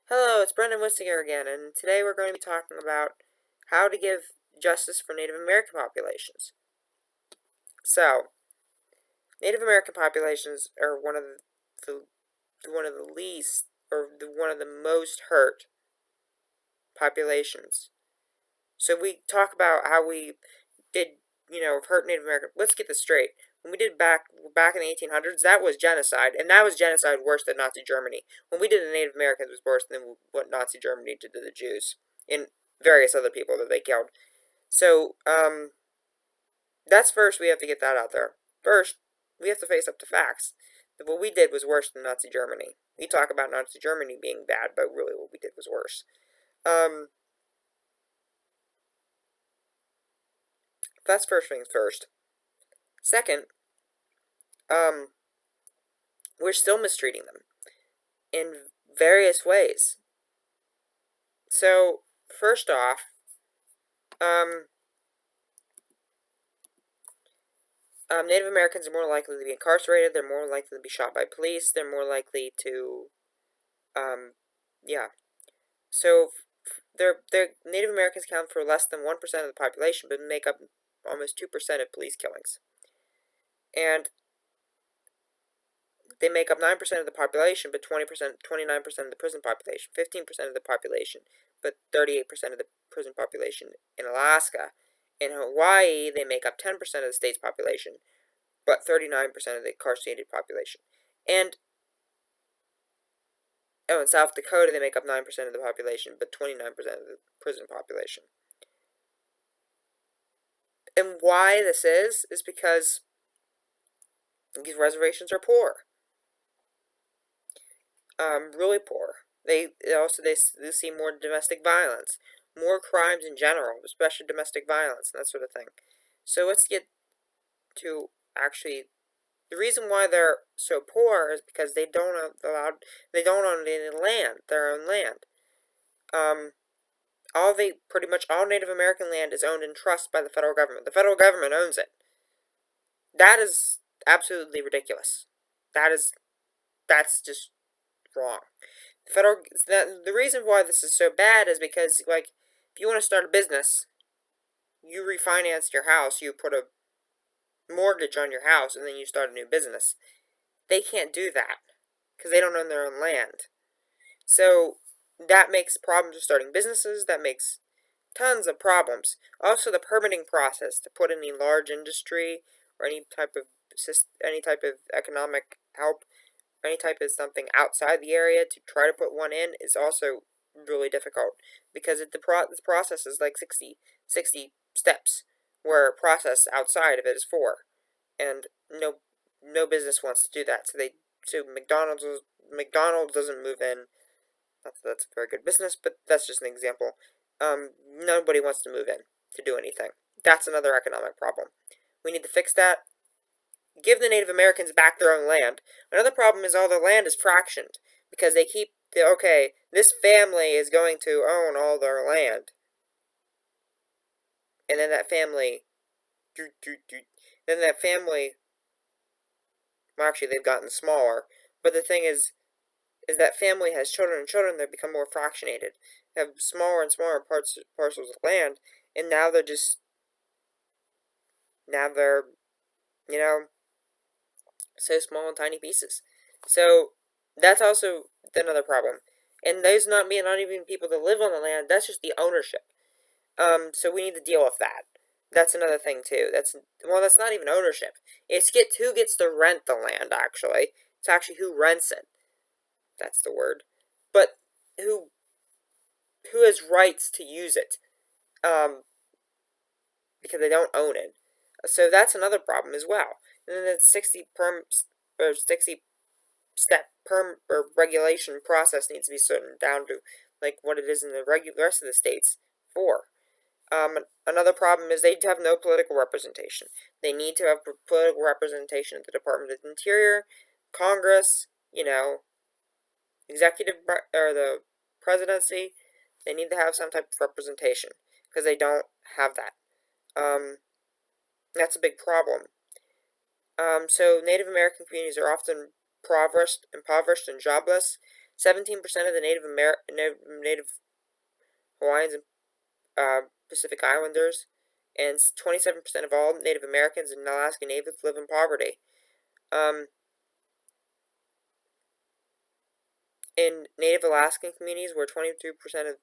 Hello, it's Brendan Wisting here again, and today we're going to be talking about how to give justice for Native American populations. So, Native American populations are one of the least, or one of the most hurt populations. So we talk about how we did, hurt Native American. Let's get this straight. When we did back in the 1800s, that was genocide, and that was genocide worse than Nazi Germany. When we did the Native Americans, was worse than what Nazi Germany did to the Jews and various other people that they killed. So, that's first. We have to get that out there. First, we have to face up to facts. That what we did was worse than Nazi Germany. We talk about Nazi Germany being bad, but really what we did was worse. That's first things first. Second, um, we're still mistreating them in various ways. So, first off, Native Americans are more likely to be incarcerated. They're more likely to be shot by police. They're more likely to, yeah. So, they're Native Americans count for less than 1% of the population, but make up almost 2% of police killings. And they make up 9% of the population, but 29% of the prison population, 15% of the population, but 38% of the prison population in Alaska. In Hawaii, they make up 10% of the state's population, but 39% of the incarcerated population. And in South Dakota, they make up 9% of the population, but 29% of the prison population. And why this is because these reservations are poor. Really poor. They see more domestic violence, more crimes in general, especially domestic violence and that sort of thing. So let's get to actually the reason why they're so poor is because they don't own any land, their own land. Pretty much all Native American land is owned in trust by the federal government. The federal government owns it. That is absolutely ridiculous. That's just wrong. The reason why this is so bad is because, like, if you want to start a business, you refinance your house, you put a mortgage on your house, and then you start a new business. They can't do that because they don't own their own land. So that makes problems with starting businesses. That makes tons of problems. Also, the permitting process to put any large industry or any type of economic help, any type of something outside the area to try to put one in is also really difficult because the process is like 60 steps, where a process outside of it is 4, and no business wants to do that. So McDonald's doesn't move in. That's a very good business, but that's just an example. Nobody wants to move in to do anything. That's another economic problem. We need to fix that. Give the Native Americans back their own land. Another problem is all their land is fractioned because they keep okay, this family is going to own all their land, and then that family, well, actually they've gotten smaller. But the thing is that family has children and children that become more fractionated, they have smaller and smaller parcels of land, and now they're you know so small and tiny pieces. So that's also another problem. And those not even people that live on the land. That's just the ownership. So we need to deal with that. That's another thing too. That's not even ownership. It's who gets to rent the land. Actually, it's actually who rents it. That's the word. But who who has rights to use it? Because they don't own it. So that's another problem as well. And then the 60 step perm or regulation process needs to be certain down to like what it is in the rest of the states for. Another problem is they have no political representation. They need to have political representation at the Department of the Interior, Congress, executive or the presidency. They need to have some type of representation because they don't have that. That's a big problem. So Native American communities are often impoverished and jobless. 17% of the Native Hawaiians and Pacific Islanders, and 27% of all Native Americans and Alaskan Natives live in poverty. In Native Alaskan communities, where 22% of,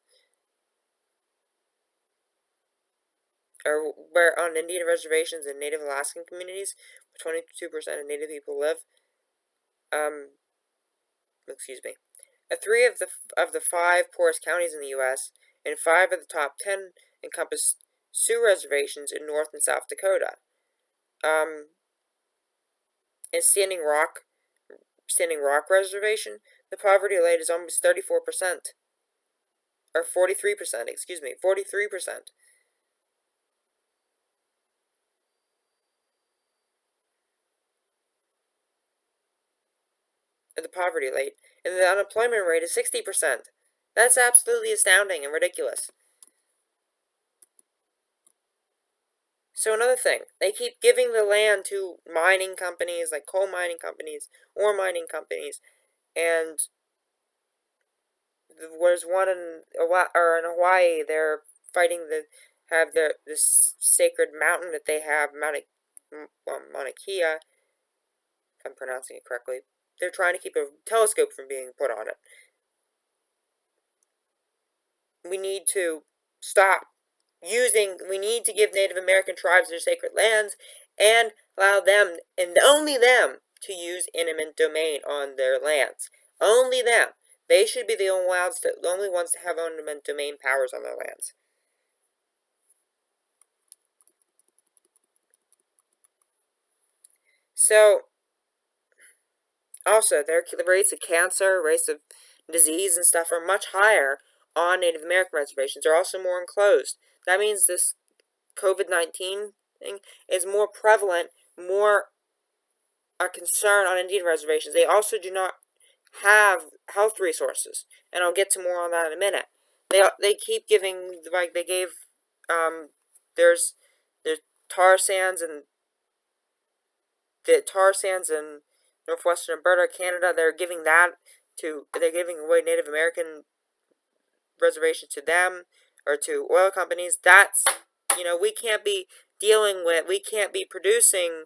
or where on Indian reservations and Native Alaskan communities, where 22% of Native people live, excuse me, three of the five poorest counties in the U.S. and five of the top 10 encompass Sioux reservations in North and South Dakota. In Standing Rock Reservation, the poverty rate is almost 34%, or 43%, excuse me, 43%. Of the poverty rate, and the unemployment rate is 60%. That's absolutely astounding and ridiculous. So another thing, they keep giving the land to mining companies, like coal mining companies, ore mining companies, and there's one in Hawaii. They're fighting this sacred mountain that they have, Mauna Kea, if I'm pronouncing it correctly. They're trying to keep a telescope from being put on it. We need to stop we need to give Native American tribes their sacred lands and allow them, and only them, to use eminent domain on their lands. Only them. They should be the only ones to have eminent domain powers on their lands. So, also, the rates of cancer, rates of disease and stuff are much higher on Native American reservations. They're also more enclosed. That means this COVID-19 thing is more prevalent, more a concern on Indian reservations. They also do not have health resources, and I'll get to more on that in a minute. They keep giving, like they gave, there's tar sands and the tar sands in northwestern Alberta, Canada. They're giving away Native American reservations to them or to oil companies. That's, we can't be we can't be producing.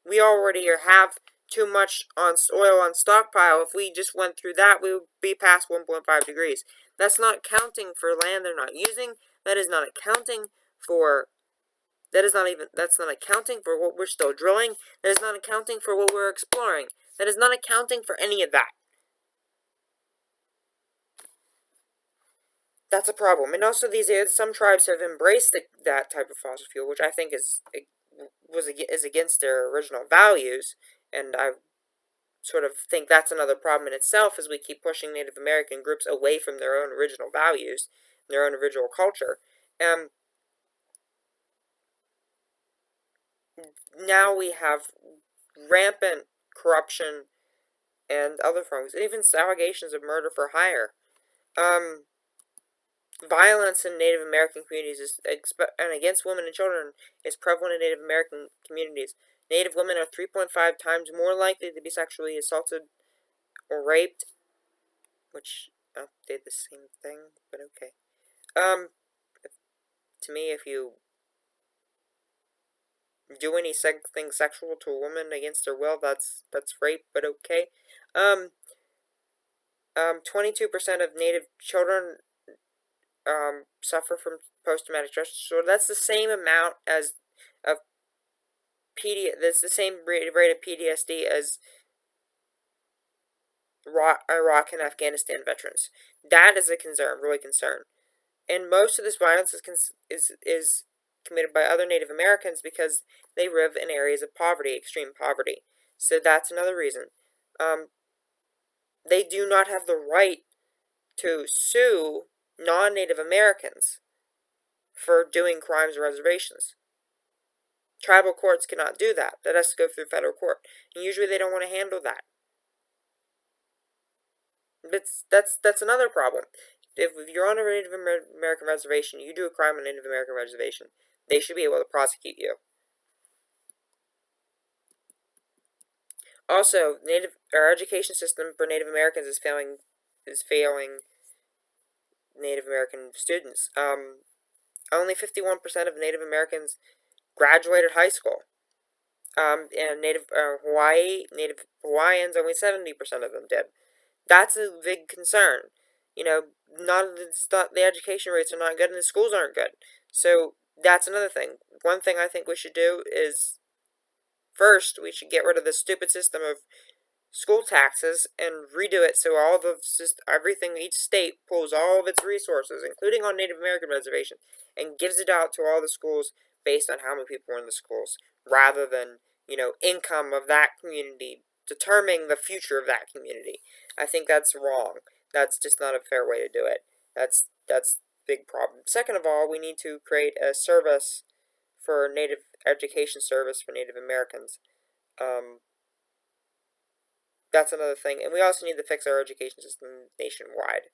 We already have too much oil on stockpile. If we just went through that, we would be past 1.5 degrees. That's not counting for land they're not using. That is not accounting for that's not accounting for what we're still drilling. That is not accounting for what we're exploring. That is not accounting for any of that. That's a problem. And also, some tribes have embraced that type of fossil fuel, which I think is against their original values. And I sort of think that's another problem in itself, as we keep pushing Native American groups away from their own original values, their own original culture. Now we have rampant corruption and other forms, even allegations of murder for hire. Violence in Native American communities and against women and children is prevalent in Native American communities. Native women are 3.5 times more likely to be sexually assaulted or raped, which did the same thing, but okay. To me, if you do anything sexual to a woman against her will, that's rape, but okay. 22% of Native children suffer from post-traumatic stress disorder. That's the same amount as of That's the same rate of PTSD as Iraq and Afghanistan veterans. That is a concern, really concern. And most of this violence is committed by other Native Americans because they live in areas of poverty, extreme poverty. So that's another reason. They do not have the right to sue non-Native Americans for doing crimes or reservations. Tribal courts cannot do that. That has to go through federal court. And usually they don't want to handle that. That's another problem. If you're on a Native American reservation, you do a crime on a Native American reservation, they should be able to prosecute you. Also, our education system for Native Americans is failing is failing Native American students. Only 51% of Native Americans graduated high school. And Native Hawaiians, only 70% of them did. That's a big concern. You know, the education rates are not good and the schools aren't good. So that's another thing. One thing I think we should do is, first, we should get rid of the stupid system of school taxes and redo it so everything, each state pulls all of its resources, including on Native American reservations, and gives it out to all the schools based on how many people are in the schools, rather than, income of that community determining the future of that community. I think that's wrong. That's just not a fair way to do it. That's big problem. Second of all, we need to create a service for Native education service for Native Americans. That's another thing. And we also need to fix our education system nationwide.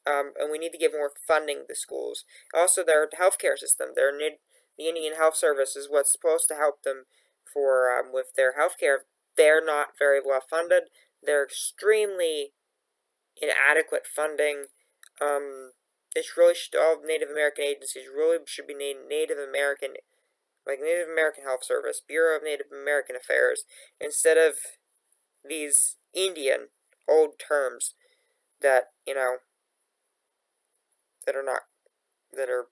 And we need to give more funding to schools. Also, their healthcare system, the Indian Health Service is what's supposed to help them with their healthcare. They're not very well funded. They're extremely inadequate funding. All Native American agencies really should be named Native American, like Native American Health Service, Bureau of Native American Affairs, instead of these Indian old terms that, that are not, that are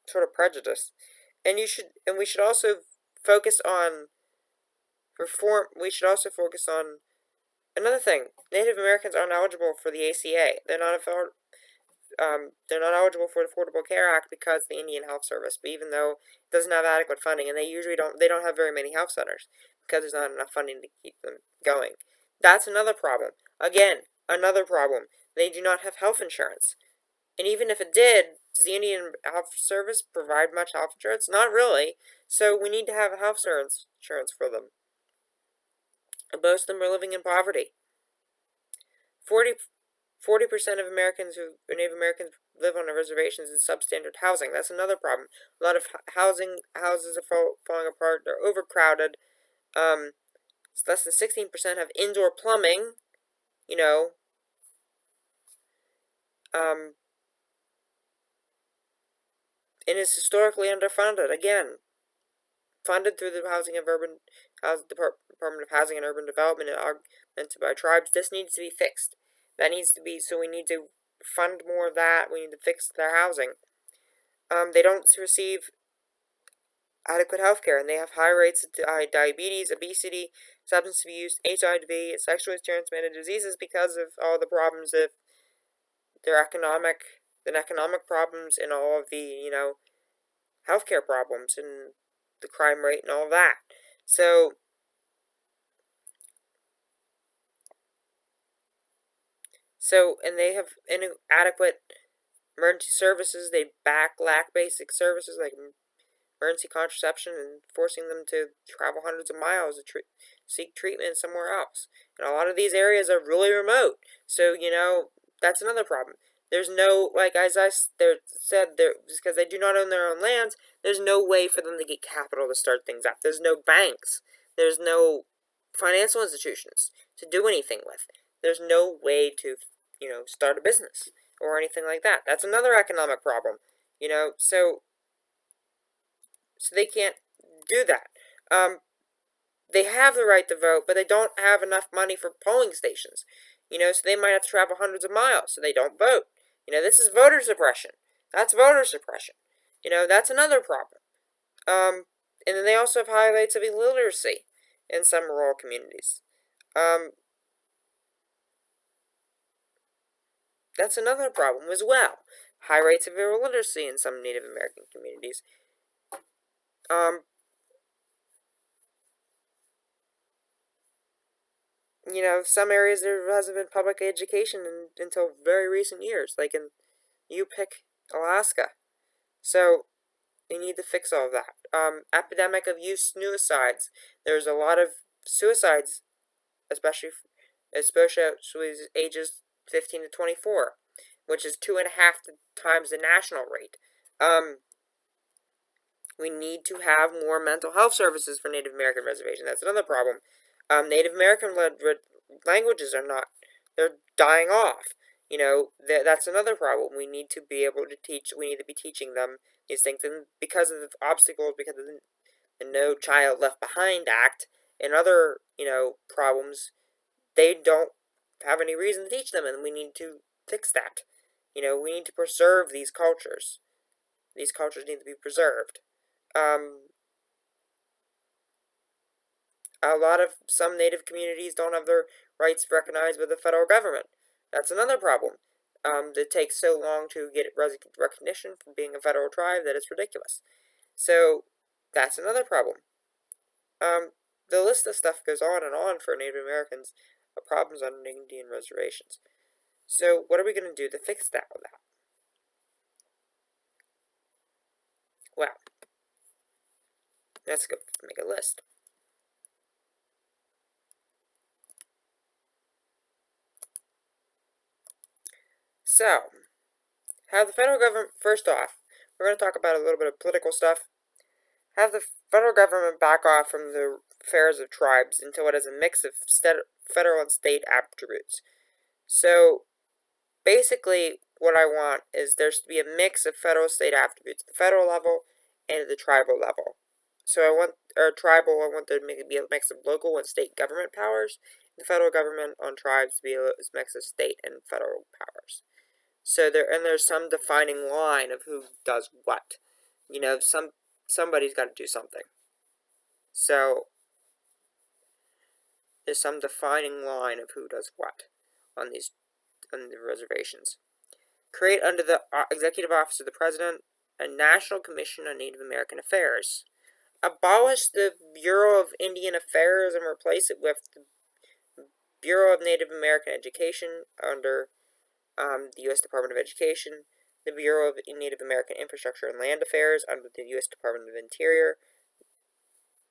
sort of prejudiced. And we should also focus on reform. We should also focus on another thing. Native Americans aren't eligible for the ACA. They're not eligible for the Affordable Care Act because of the Indian Health Service. But even though it doesn't have adequate funding, and they don't have very many health centers because there's not enough funding to keep them going. That's another problem. Again, another problem. They do not have health insurance. And even if it did, does the Indian Health Service provide much health insurance? Not really. So we need to have health insurance for them. And most of them are living in poverty. 40% of Native Americans live on the reservations in substandard housing. That's another problem. A lot of houses are falling apart. They're overcrowded. Less than 16% have indoor plumbing. And is historically underfunded. Again, funded through the Department of Housing and Urban Development and augmented by tribes. This needs to be fixed. So we need to fund more of that. We need to fix their housing. They don't receive adequate health care, and they have high rates of diabetes, obesity, substance abuse, HIV, and sexually transmitted diseases because of all the problems of their economic problems and all of the, healthcare problems and the crime rate and all that. And they have inadequate emergency services. They lack basic services like emergency contraception and forcing them to travel hundreds of miles to seek treatment somewhere else. And a lot of these areas are really remote. So, that's another problem. There's no, as I said, because they do not own their own lands, there's no way for them to get capital to start things up. There's no banks. There's no financial institutions to do anything with. There's no way to, start a business or anything like that. That's another economic problem, so they can't do that. They have the right to vote, but they don't have enough money for polling stations, so they might have to travel hundreds of miles, so they don't vote. This is voter suppression. That's voter suppression. That's another problem. And then they also have high rates of illiteracy in some rural communities. That's another problem as well. High rates of illiteracy in some Native American communities. Some areas there hasn't been public education until very recent years, like in Yupik, Alaska. So they need to fix all of that. Epidemic of youth suicides. There's a lot of suicides, especially ages 15 to 24, which is 2.5 times the national rate. We need to have more mental health services for Native American reservations. That's another problem. Native American languages are not They're dying off. That's another problem. We need to be able to teach. We need to be teaching them these things, and because of the obstacles, because of the No Child Left Behind Act, and other problems, they don't have any reason to teach them, and we need to fix that. We need to preserve these cultures. These cultures need to be preserved. Um, a lot of some native communities don't have their rights recognized by the federal government. That's another problem. It takes so long to get recognition from being a federal tribe that it's ridiculous. So that's another problem. The list of stuff goes on and on for Native Americans, problems on Indian reservations. So what are we going to do to fix that with that? Well, let's go make a list. So, have the federal government, first off, we're going to talk about a little bit of political stuff. Have the federal government back off from the affairs of tribes until it has a mix of federal and state attributes. So, basically, what I want is there to be a mix of federal-state attributes at the federal level and at the tribal level. So I want there to be a mix of local and state government powers. The federal government on tribes to be a mix of state and federal powers. So there's some defining line of who does what. Somebody's got to do something. So there's some defining line of who does what on the reservations. Create under the Executive Office of the President a National Commission on Native American Affairs. Abolish the Bureau of Indian Affairs and replace it with the Bureau of Native American Education under the U.S. Department of Education, the Bureau of Native American Infrastructure and Land Affairs under the U.S. Department of Interior,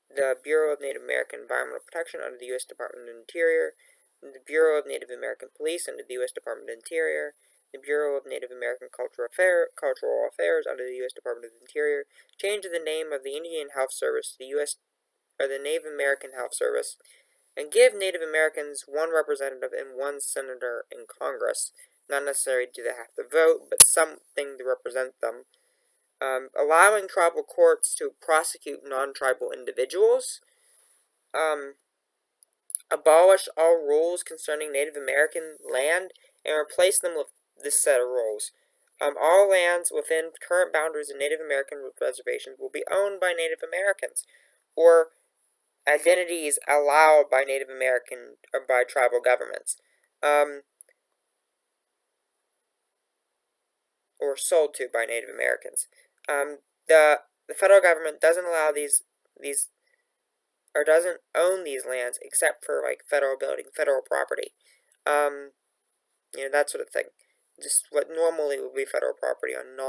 the Bureau of Native American Environmental Protection under the U.S. Department of Interior, the Bureau of Native American Police under the U.S. Department of Interior, the Bureau of Native American Cultural Affairs under the U.S. Department of Interior. Change the name of the Indian Health Service to the U.S. or the Native American Health Service, and give Native Americans one representative and one senator in Congress. Not necessarily do they have to vote, but something to represent them. Allowing tribal courts to prosecute non-tribal individuals. Abolish all rules concerning Native American land and replace them with this set of rules. All lands within current boundaries of Native American reservations will be owned by Native Americans, or identities allowed by Native American or by tribal governments, or sold to by Native Americans. The federal government doesn't allow these or doesn't own these lands except for like federal building, federal property, that sort of thing. Just what normally would be federal property on the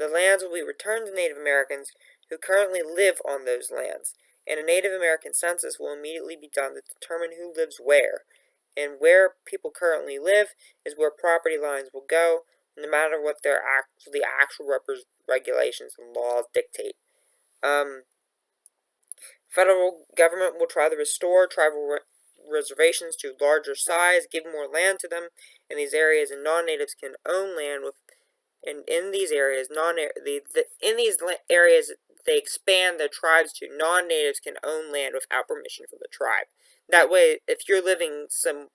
lands will be returned to Native Americans who currently live on those lands, and a Native American census will immediately be done to determine who lives where. And where people currently live is where property lines will go, no matter what the actual regulations and laws dictate. Federal government will try to restore tribal reservations to larger size, give more land to them in these areas, and non-natives can own land with. And in these areas, areas they expand the tribes to non-natives can own land without permission from the tribe. That way, if you're living some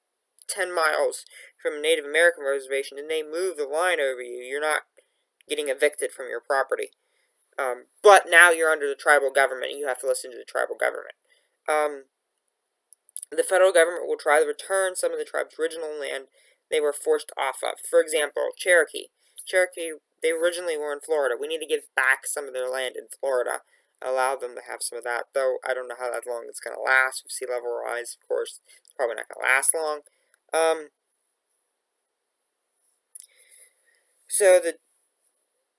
10 miles from a Native American reservation and they move the line over you, you're not getting evicted from your property. But now you're under the tribal government and you have to listen to the tribal government. The federal government will try to return some of the tribe's original land they were forced off of. For example, Cherokee. They originally were in Florida. We need to give back some of their land in Florida. Allow them to have some of that, though I don't know how that long it's going to last. With sea level rise, of course, it's probably not going to last long.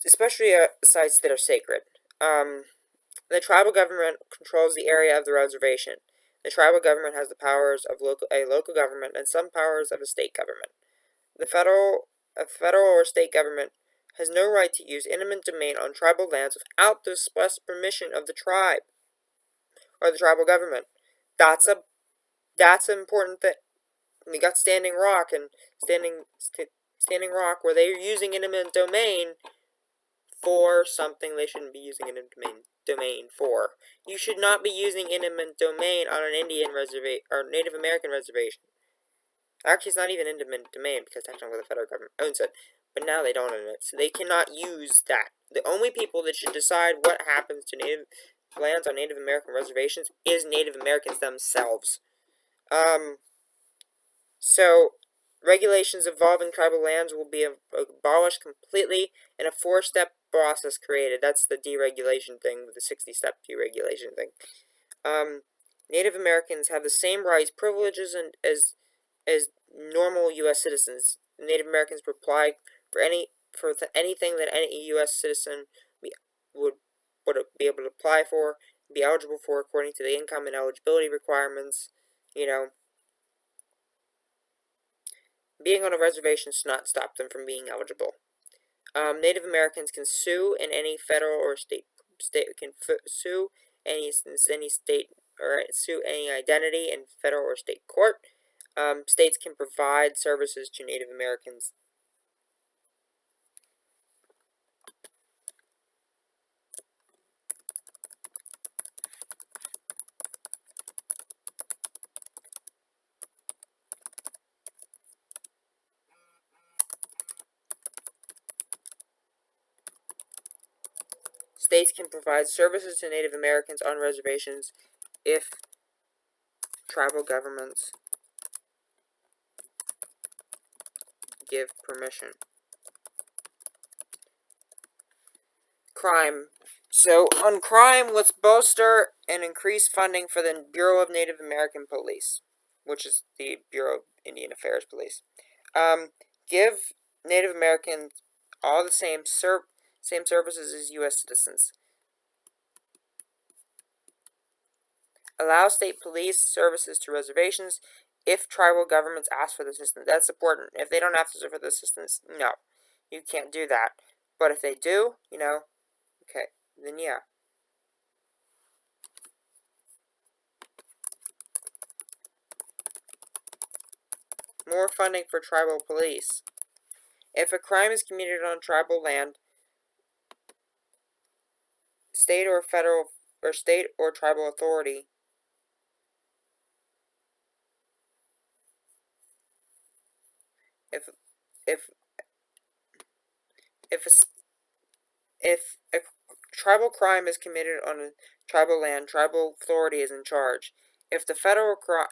Especially sites that are sacred. The tribal government controls the area of the reservation. The tribal government has the powers of a local government and some powers of a state government. A federal or state government has no right to use eminent domain on tribal lands without the express permission of the tribe or the tribal government. That's an important thing. We got Standing Rock and Standing Rock, where they're using eminent domain for something they shouldn't be using eminent domain for. You should not be using eminent domain on an Indian reservation or Native American reservation. Actually, it's not even eminent domain because technically the federal government owns it, but now they don't own it, so they cannot use that. The only people that should decide what happens to native lands on Native American reservations is Native Americans themselves. So, regulations involving tribal lands will be abolished completely, and a 4-step process created. That's the deregulation thing, the 60-step deregulation thing. Native Americans have the same rights, privileges, and as normal U.S. citizens. Native Americans apply for anything that any U.S. citizen would be able to apply for, be eligible for according to the income and eligibility requirements. You know, being on a reservation should not stop them from being eligible. Native Americans can sue in any federal or state can sue any state or sue any identity in federal or state court. States can provide services to Native Americans. States can provide services to Native Americans on reservations if tribal governments give permission. Crime. So, on crime, let's bolster and increase funding for the Bureau of Native American Police, which is the Bureau of Indian Affairs Police. Give Native Americans all the same services as U.S. citizens. Allow state police services to reservations if tribal governments ask for the assistance. That's important. If they don't ask for the assistance, no, you can't do that. But if they do, okay, then yeah. More funding for tribal police. If a crime is committed on tribal land, state or federal or state or tribal authority if if if a, if a tribal crime is committed on a tribal land, tribal authority is in charge. If the federal crime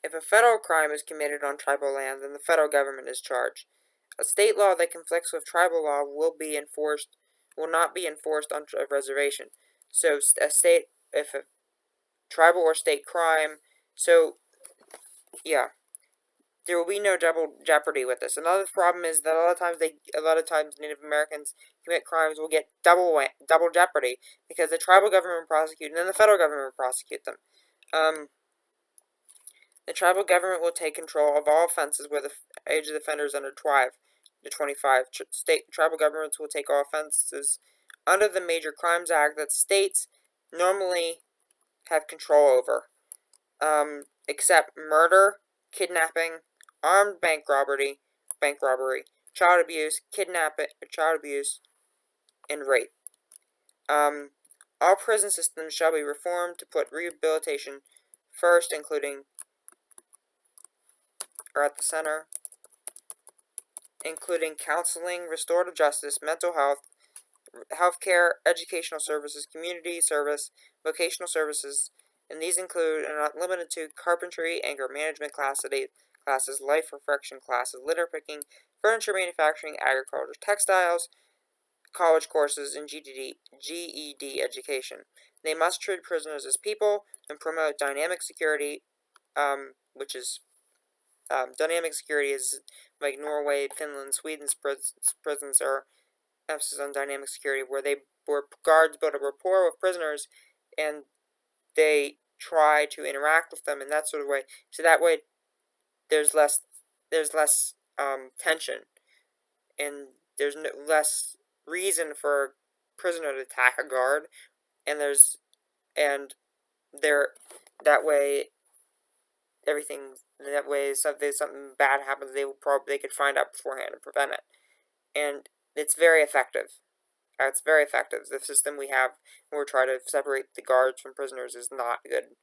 If a federal crime is committed on tribal land, then the federal government is charged. A state law that conflicts with tribal law will not be enforced on a reservation. So if a tribal or state crime, yeah, there will be no double jeopardy with this. Another problem is that a lot of times Native Americans commit crimes will get double jeopardy because the tribal government will prosecute and then the federal government will prosecute them. The tribal government will take control of all offenses where the age of the offender is under 25. State tribal governments will take all offenses under the Major Crimes Act that states normally have control over, except murder, kidnapping, armed bank robbery, child abuse, and rape. All prison systems shall be reformed to put rehabilitation first, at the center, including counseling, restorative justice, mental health, healthcare, educational services, community service, vocational services, and these include and are not limited to carpentry, anger management classes, life reflection classes, litter picking, furniture manufacturing, agriculture, textiles, college courses, and GED education. They must treat prisoners as people and promote dynamic security, which is dynamic security is like Norway, Finland, Sweden's prisons are emphasis on dynamic security, where guards build a rapport with prisoners, and they try to interact with them in that sort of way. So that way, there's less tension, and there's less reason for a prisoner to attack a guard and there, that way, if something bad happens, they could find out beforehand and prevent it. And it's very effective. It's very effective. The system we have, when we're trying to separate the guards from prisoners, is not good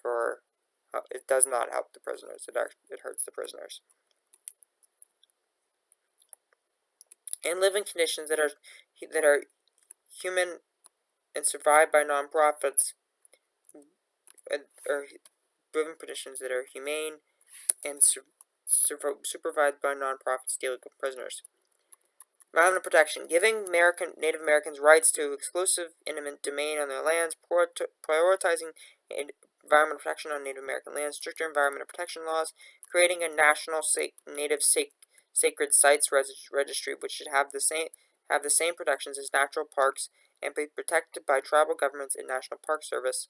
for. It does not help the prisoners. It hurts the prisoners. And live in conditions that are human and survived by nonprofits, or living conditions that are humane and supervised by nonprofits dealing with prisoners. Environmental protection. Giving Native Americans rights to exclusive intimate domain on their lands, prioritizing environmental protection on Native American lands, stricter environmental protection laws, creating a national native sacred sites registry, which should have the same protections as natural parks and be protected by tribal governments and National Park Service,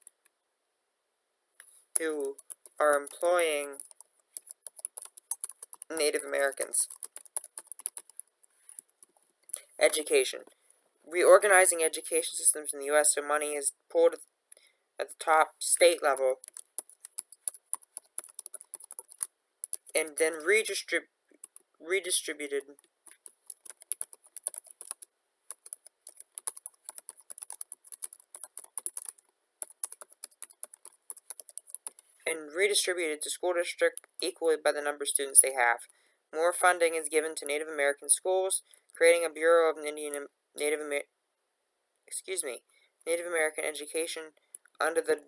who are employing Native Americans. Education. Reorganizing education systems in the U.S. so money is pulled at the top state level and then redistributed to school districts equally by the number of students they have. More funding is given to Native American schools, creating a Bureau of Native American Education under the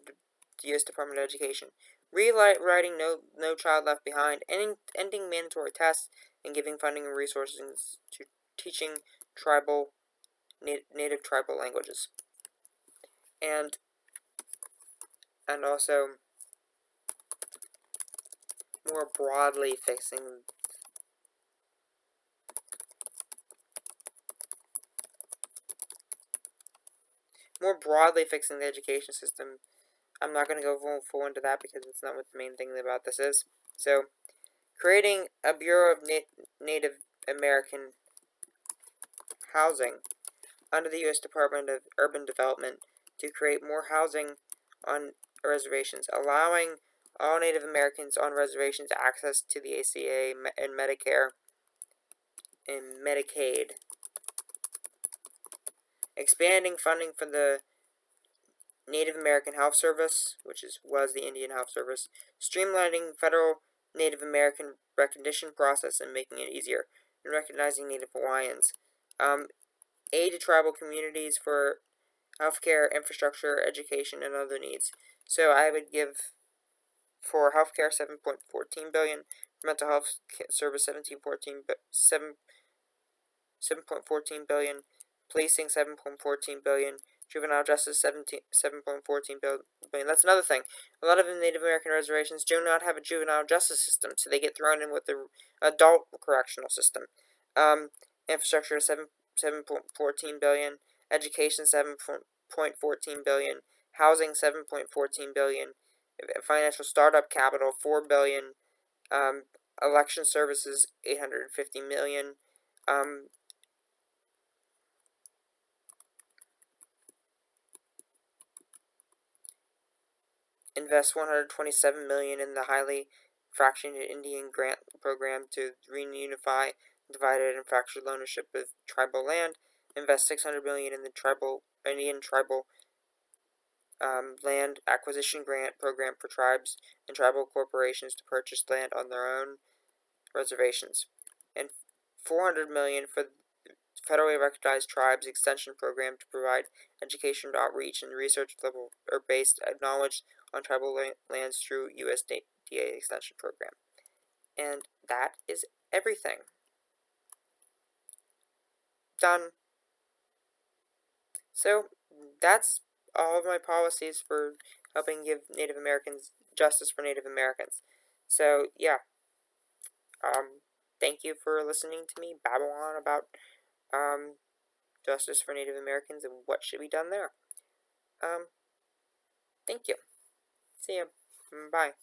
U.S. Department of Education. Rewriting No Child Left Behind, ending mandatory tests, and giving funding and resources to teaching native tribal languages. And also more broadly fixing the education system. I'm not going to go full into that because it's not what the main thing about this is. So, creating a Bureau of Native American Housing under the U.S. Department of Urban Development to create more housing on reservations, allowing all Native Americans on reservations access to the ACA and Medicare and Medicaid, expanding funding for the Native American Health Service, which was the Indian Health Service, streamlining federal Native American recognition process and making it easier, and recognizing Native Hawaiians, aid to tribal communities for healthcare, infrastructure, education, and other needs. So I would give for healthcare $7.14 billion, for mental health service $7.14 billion, policing $7.14 billion, juvenile justice $7.14 billion. That's another thing. A lot of the Native American reservations do not have a juvenile justice system, so they get thrown in with the adult correctional system. Infrastructure $7.14 billion, education $7.14 billion, housing $7.14 billion, financial startup capital $4 billion, election services $850 million, invest $127 million in the highly fractionated Indian grant program to reunify divided and fractured ownership of tribal land, invest $600 million in the Indian tribal land acquisition grant program for tribes and tribal corporations to purchase land on their own reservations, and $400 million for the federally recognized tribes extension program to provide education outreach and research level or based knowledge on tribal lands through USDA extension program. And that is everything. Done. So that's all of my policies for helping give Native Americans justice for Native Americans. So yeah, thank you for listening to me babble on about justice for Native Americans and what should be done there. Thank you. See ya. Bye.